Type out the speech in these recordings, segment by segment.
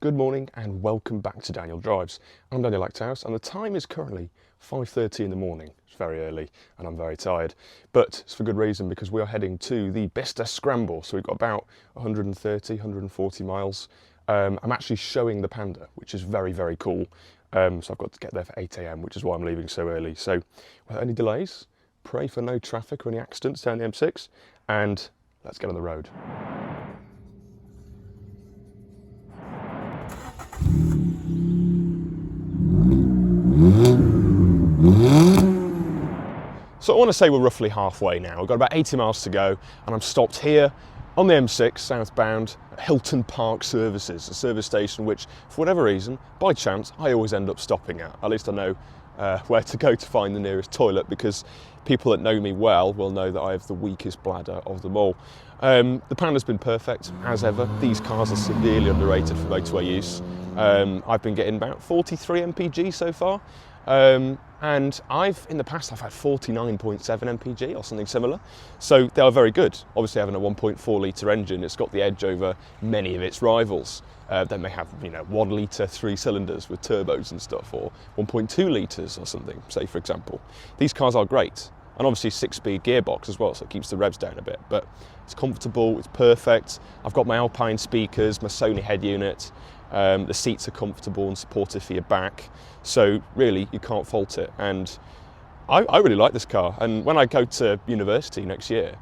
Good morning and welcome back to Daniel Drives. I'm Daniel Achterhuis and the time is currently 5:30 in the morning. It's very early and I'm very tired, but it's for good reason because we are heading to the Bicester Scramble. So we've got about 130, 140 miles. I'm actually showing the Panda, which is very, very cool. So I've got to get there for 8 AM, which is why I'm leaving so early. So without any delays, pray for no traffic or any accidents down the M6 and let's get on the road. So I want to say we're roughly halfway now. We've got about 80 miles to go and I'm stopped here on the M6 southbound at Hilton Park Services, a service station which, for whatever reason, by chance, I always end up stopping at. At least I know where to go to find the nearest toilet because people that know me well will know that I have the weakest bladder of them all. The Panda's been perfect, as ever. These cars are severely underrated for motorway use. I've been getting about 43 mpg so far. And in the past I've had 49.7 mpg or something similar, so they are very good. Obviously having a 1.4 litre engine, it's got the edge over many of its rivals. They may have 1 litre 3 cylinders with turbos and stuff, or 1.2 litres or something, say for example. These cars are great, and obviously 6-speed gearbox as well, so it keeps the revs down a bit, but it's comfortable, it's perfect. I've got my Alpine speakers, my Sony head unit. The seats are comfortable and supportive for your back, so really you can't fault it. And I really like this car, and when I go to university next year,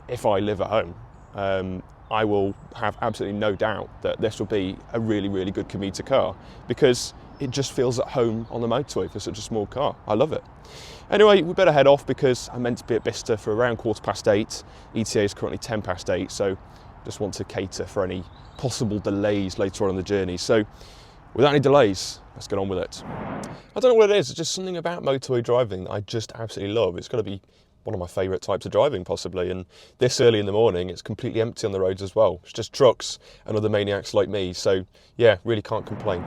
if I live at home, I will have absolutely no doubt that this will be a really, really good commuter car because it just feels at home on the motorway for such a small car. I love it. Anyway, we better head off because I'm meant to be at Bicester for around 8:15. ETA is currently 8:10, so just want to cater for any possible delays later on in the journey. So without any delays, let's get on with it. I don't know what it is, it's just something about motorway driving that I just absolutely love. It's got to be one of my favourite types of driving possibly, and this early in the morning it's completely empty on the roads as well. It's just trucks and other maniacs like me, so yeah, really can't complain.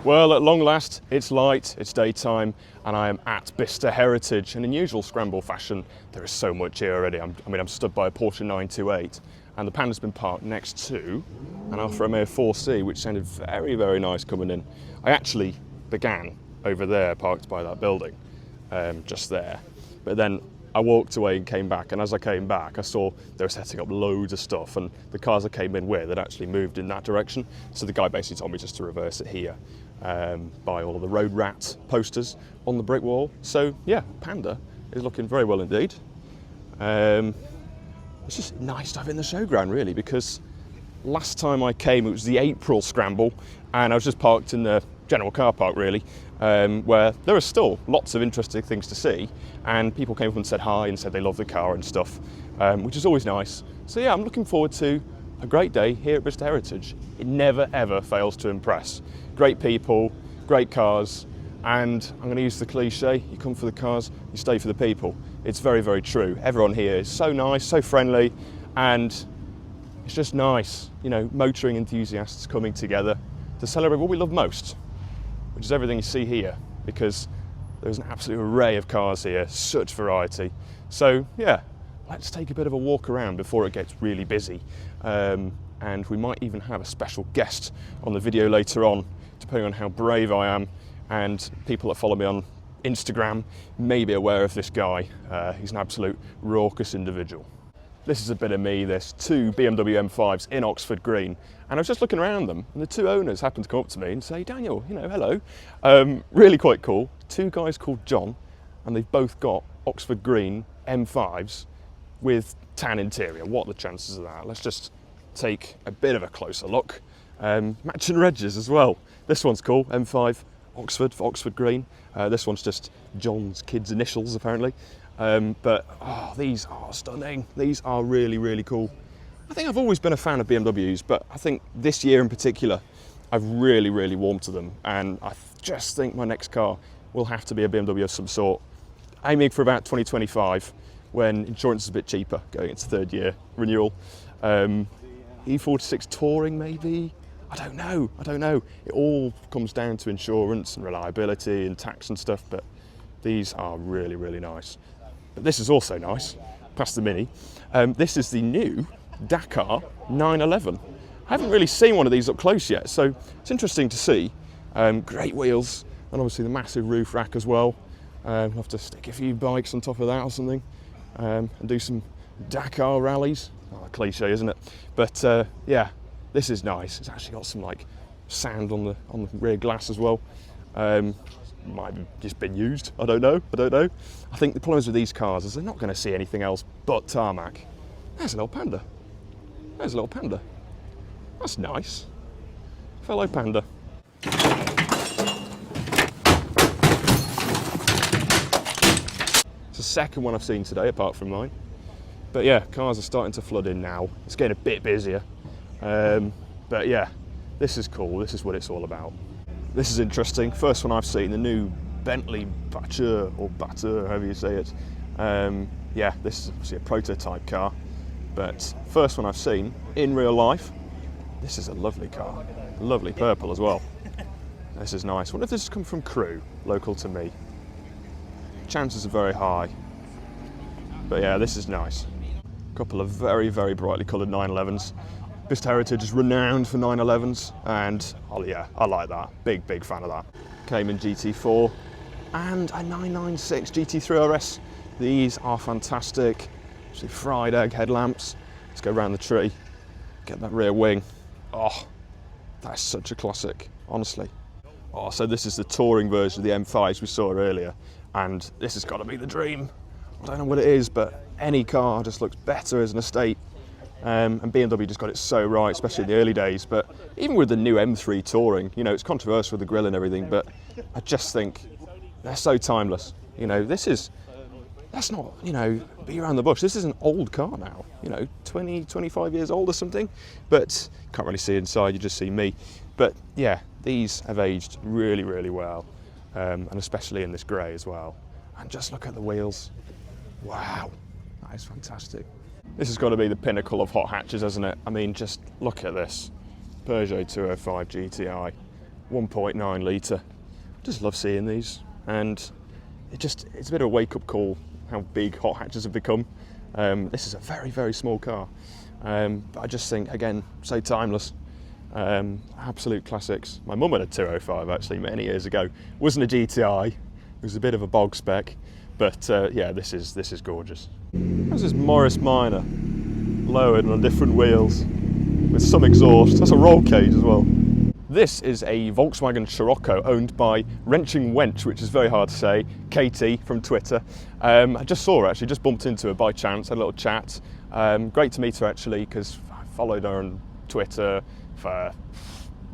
Well, at long last, it's light, it's daytime, and I am at Bicester Heritage, and in usual Scramble fashion, there is so much here already. I'm stood by a Porsche 928, and the Panda's been parked next to an Alfa Romeo 4C, which sounded very, very nice coming in. I actually began over there, parked by that building, just there. But then I walked away and came back, and as I came back, I saw they were setting up loads of stuff, and the cars I came in with had actually moved in that direction. So the guy basically told me just to reverse it here, by all of the road rat posters on the brick wall. So yeah, Panda is looking very well indeed. It's just nice to have it in the showground really, because last time I came it was the April Scramble and I was just parked in the general car park really, where there are still lots of interesting things to see, and people came up and said hi and said they love the car and stuff, which is always nice. So yeah, I'm looking forward to a great day here at Bicester Heritage. It never ever fails to impress. Great people, great cars, and I'm going to use the cliche, you come for the cars, you stay for the people. It's very, very true. Everyone here is so nice, so friendly, and it's just nice, motoring enthusiasts coming together to celebrate what we love most, which is everything you see here, because there's an absolute array of cars here, such variety. So yeah, let's take a bit of a walk around before it gets really busy. And we might even have a special guest on the video later on, depending on how brave I am, and people that follow me on Instagram may be aware of this guy. He's an absolute raucous individual. This is a bit of me, there's 2 BMW M5s in Oxford Green, and I was just looking around them, and the 2 owners happened to come up to me and say, Daniel, hello. Really quite cool. 2 guys called John, and they've both got Oxford Green M5s with tan interior. What are the chances of that? Let's just take a bit of a closer look. Matching regs as well. This one's cool, M5 Oxford for Oxford Green. This one's just John's kids' initials apparently. But these are stunning. These are really, really cool. I think I've always been a fan of BMWs, but I think this year in particular, I've really, really warmed to them. And I just think my next car will have to be a BMW of some sort. Aiming for about 2025, when insurance is a bit cheaper, going into 3rd year renewal. E46 Touring maybe? I don't know. It all comes down to insurance and reliability and tax and stuff, but these are really, really nice. But this is also nice, past the Mini. This is the new Dakar 911. I haven't really seen one of these up close yet, so it's interesting to see. Great wheels, and obviously the massive roof rack as well. We'll have to stick a few bikes on top of that or something, and do some Dakar rallies. Oh, cliche, isn't it? But yeah, this is nice. It's actually got some like sand on the rear glass as well. Might have just been used. I don't know. I think the problem is with these cars is they're not going to see anything else but tarmac. There's a little Panda. That's nice. Fellow Panda. It's the second one I've seen today, apart from mine. But yeah, cars are starting to flood in now. It's getting a bit busier. But yeah, this is cool. This is what it's all about. This is interesting. First one I've seen, the new Bentley Batcher, or Batter, however you say it. Yeah, this is obviously a prototype car, but first one I've seen in real life. This is a lovely car. Lovely purple as well. This is nice. I wonder if this has come from Crewe, local to me. Chances are very high. But yeah, this is nice. A couple of very, very brightly coloured 911s. Bicester Heritage is renowned for 911s, and oh yeah, I like that. Big fan of that. Cayman GT4 and a 996 GT3 RS. These are fantastic. Actually, fried egg headlamps. Let's go around the tree, get that rear wing. Oh, that's such a classic, honestly. Oh, so this is the touring version of the M5s we saw earlier, and this has got to be the dream. I don't know what it is, but any car just looks better as an estate. And BMW just got it so right, especially in the early days. But even with the new M3 Touring, you know, it's controversial with the grille and everything, but I just think they're so timeless. You know, that's not, you know, be around the bush. This is an old car now, you know, 20, 25 years old or something. But can't really see inside, you just see me. But yeah, these have aged really, really well, and especially in this grey as well. And just look at the wheels. Wow, that is fantastic. This has got to be the pinnacle of hot hatches, hasn't it? I mean, just look at this. Peugeot 205 GTI, 1.9 litre. Just love seeing these. And it's a bit of a wake-up call how big hot hatches have become. This is a very, very small car. But I just think, again, so timeless. Absolute classics. My mum had a 205 actually many years ago. It wasn't a GTI, it was a bit of a bog spec. But yeah, this is gorgeous. This is Morris Minor, lowered on different wheels, with some exhaust. That's a roll cage as well. This is a Volkswagen Scirocco owned by Wrenching Wench, which is very hard to say, Katie from Twitter. I just saw her actually, just bumped into her by chance, had a little chat. Great to meet her actually, because I followed her on Twitter for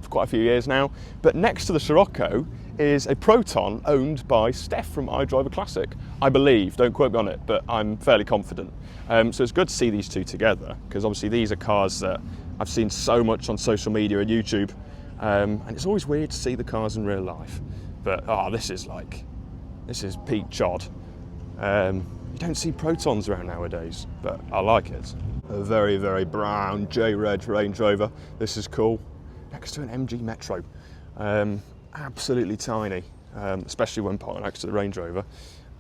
quite a few years now. But next to the Scirocco is a Proton owned by Steph from iDriver Classic, I believe. Don't quote me on it, but I'm fairly confident. So it's good to see these two together, because obviously these are cars that I've seen so much on social media and YouTube, and it's always weird to see the cars in real life. But this is peak chod. You don't see Protons around nowadays, but I like it. A very, very brown J-Red Range Rover. This is cool. Next to an MG Metro. Absolutely tiny, especially when parked next to the Range Rover.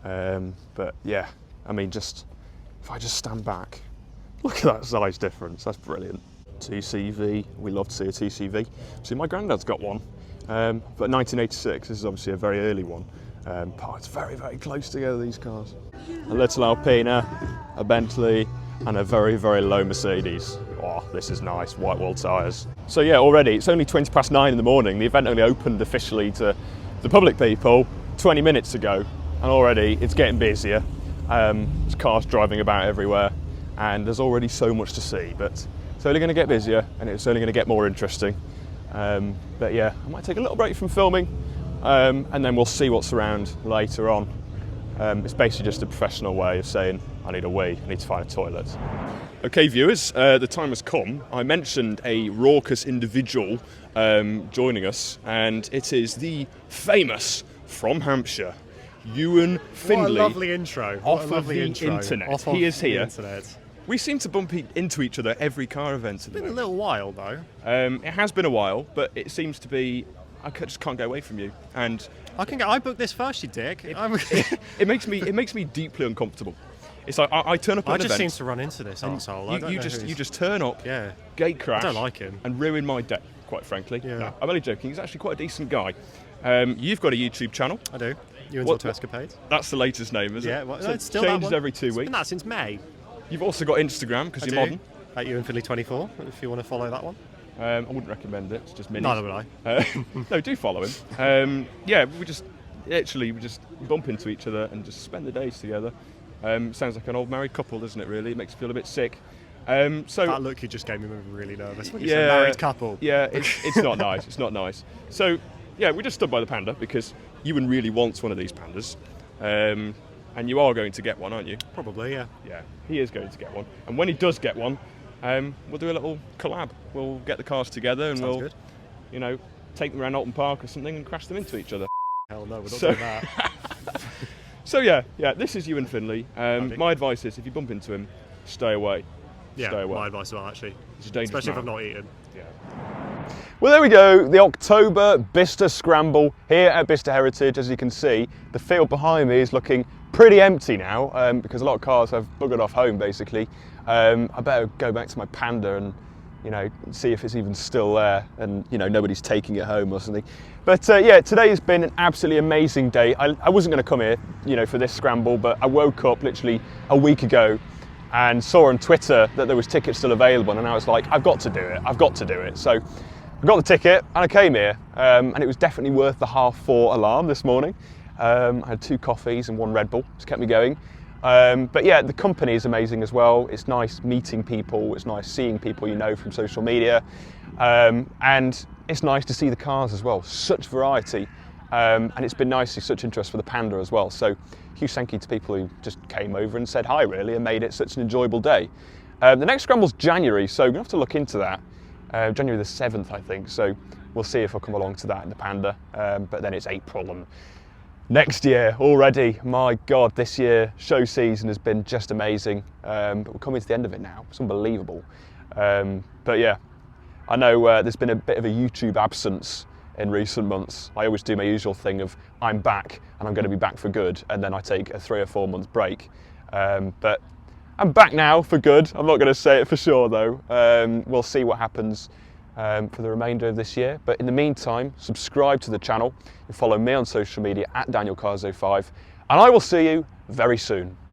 But yeah, I mean, if I just stand back, look at that size difference. That's brilliant. TCV, we love to see a TCV. See, my granddad's got one, but 1986. This is obviously a very early one. Parked very, very close together, these cars. A little Alpina, a Bentley, and a very, very low Mercedes. Oh, this is nice, white wall tyres. So yeah, already, it's only 9:20 in the morning. The event only opened officially to the public people 20 minutes ago, and already it's getting busier. There's cars driving about everywhere, and there's already so much to see, but it's only going to get busier, and it's only going to get more interesting. But yeah, I might take a little break from filming, and then we'll see what's around later on. It's basically just a professional way of saying, I need a wee, I need to find a toilet. Okay viewers, the time has come. I mentioned a raucous individual joining us, and it is the famous, from Hampshire, Ewan Findlay. What a lovely intro. Off of the internet. He is here. Internet. We seem to bump into each other at every car event. It's been a little while though. It has been a while, but it seems to be, just can't go away from you. And I booked this first, you dick. it makes me deeply uncomfortable. It's like I turn up at I an just event. seem to run into this arsehole. You just turn up, Yeah. gate crash, I don't like him. and ruin my day. Quite frankly, Yeah. No, I'm only joking. He's actually quite a decent guy. You've got a YouTube channel. I do. You and What- Auto Escapades. That's the latest name, is it? Yeah, well, So no, it it's still that changes one. every 2 It's weeks. been that since May. You've also got Instagram because I you're do. modern. At you and Philly24, if you want to follow that one. I wouldn't recommend it. It's just minis. Neither would I. No, do follow him. Yeah, we just bump into each other and just spend the days together. Sounds like an old married couple, doesn't it? Really, it makes me feel a bit sick. So That look you just gave me made me really nervous when you yeah, said married couple. Yeah, it's not nice. It's not nice. So yeah, we just stood by the Panda because Ewan really wants one of these Pandas, and you are going to get one, aren't you? Probably, yeah. Yeah, he is going to get one, and when he does get one, we'll do a little collab. We'll get the cars together and Sounds we'll, good. take them around Alton Park or something and crash them into each other. Hell no, we're not So- doing that. So yeah, this is Ewan Finley. Howdy. My advice is if you bump into him, stay away. Yeah, Stay away. my advice as well, actually. He's a dangerous Especially if man. I've not eaten. Yeah. Well, there we go, the October Bicester Scramble here at Bicester Heritage. As you can see, the field behind me is looking pretty empty now because a lot of cars have buggered off home, basically. I better go back to my Panda and see if it's even still there and nobody's taking it home or something. But yeah, today has been an absolutely amazing day. I wasn't going to come here, for this scramble, but I woke up literally a week ago and saw on Twitter that there was tickets still available, and I was like, I've got to do it. So I got the ticket and I came here, and it was definitely worth the 4:30 alarm this morning. I had 2 coffees and 1 Red Bull, just kept me going. But yeah, the company is amazing as well. It's nice meeting people, it's nice seeing people from social media, and it's nice to see the cars as well. Such variety, and it's been nice to see such interest for the Panda as well. So huge thank you to people who just came over and said hi, really, and made it such an enjoyable day. The next scramble's January, so we're going to have to look into that. January the 7th, I think, so we'll see if I'll come along to that in the Panda. But then it's April and next year already. My God, this year show season has been just amazing. But we're coming to the end of it now. It's unbelievable. But yeah, I know there's been a bit of a YouTube absence in recent months. I always do my usual thing of I'm back and I'm going to be back for good, and then I take a 3 or 4 month break. But I'm back now for good. I'm not going to say it for sure though. We'll see what happens for the remainder of this year. But in the meantime, subscribe to the channel and follow me on social media at DanielCars05, and I will see you very soon.